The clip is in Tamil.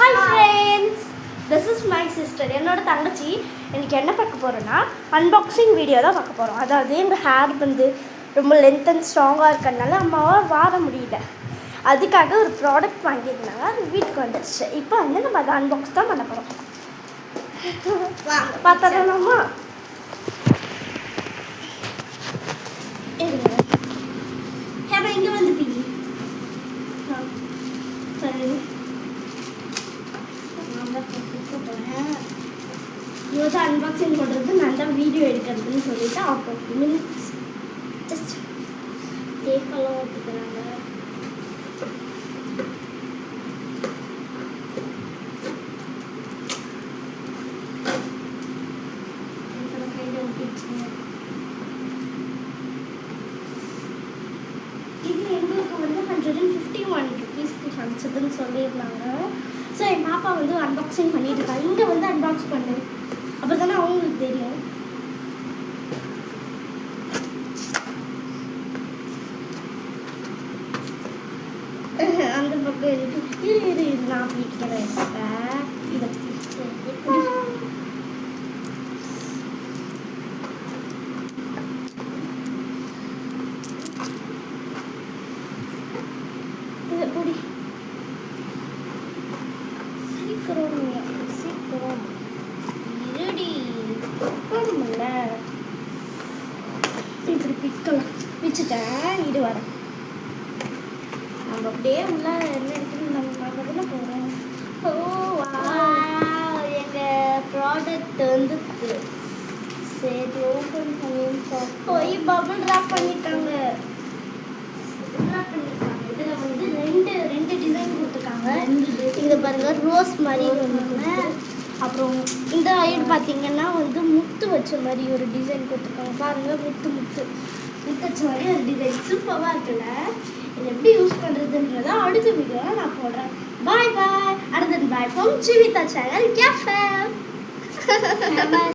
Hi friends, this is my sister. என்னோட தங்கச்சி. எனக்கு என்ன பார்க்க போகிறோன்னா அன்பாக்சிங் வீடியோ தான் பார்க்க போகிறோம். அதாவது எங்கள் ஹேர் வந்து ரொம்ப லென்த் அண்ட் ஸ்ட்ராங்காக இருக்கிறதுனால அம்மாவால் வார முடியல. அதுக்காக ஒரு ப்ராடக்ட் வாங்கியிருந்தாங்க, அது வீட்டுக்கு வந்துடுச்சு. இப்போ வந்து நம்ம அதை அன்பாக்ஸ் தான் பண்ண போகிறோம். பார்த்தோம்மா இங்கே வந்து பிடி சரி இவங்க அன்பாக்சிங் பண்ணுறது நான் தான் வீடியோ எடுக்கிறதுன்னு சொல்லிட்டு அப்போ மினிட்ஸ் ஜஸ்ட் டேப்பெல்லாம் ஓட்டுக்கிறாங்க. இது எங்களுக்கு வந்து 151 ருபீஸ்க்கு கிடைச்சதுன்னு சொல்லியிருந்தாங்க. ஸோ என் பாப்பா வந்து அன்பாக்சிங் பண்ணிட்டு இருக்காங்க. இங்கே வந்து அன்பாக்ஸ் பண்ணு, அப்போ தானே அவங்களுக்கு தெரியும். அந்த பக்கம் இருக்கு. இரு நான் பிடிக்கிறேன். இதை குடி. சீக்கிரம் இருடி போடுமில்ல. இப்படி பிக்கலாம் வச்சுட்டேன். இது வரேன். நம்ம அப்படியே உள்ள என்ன இருக்குன்னு நம்ம பார்க்கறதுல போகிறோம். ஓ எங்கள் ப்ராடக்ட் வந்து சரி ஓப்பன் பண்ணி போய் பபுள் ட்ராப் பண்ணிட்டாங்க. இதில் வந்து ரெண்டு டிசைன் கொடுத்துருக்காங்க. இதை பாருங்கள், ரோஸ் மாதிரி ஒன்று, அப்புறம் இந்த ஐடு பார்த்தீங்கன்னா வந்து முத்து வச்ச மாதிரி ஒரு டிசைன் கொடுத்துருக்காங்க. பாருங்கள், முத்து வச்ச மாதிரி ஒரு டிசைன் சூப்பராக இருக்குல்ல. இது எப்படி யூஸ் பண்ணுறதுன்றதை அடுத்த வீடியோவில் நான் போடுறேன். பாய் அடுத்தது bye from Jeevitha channel cafe.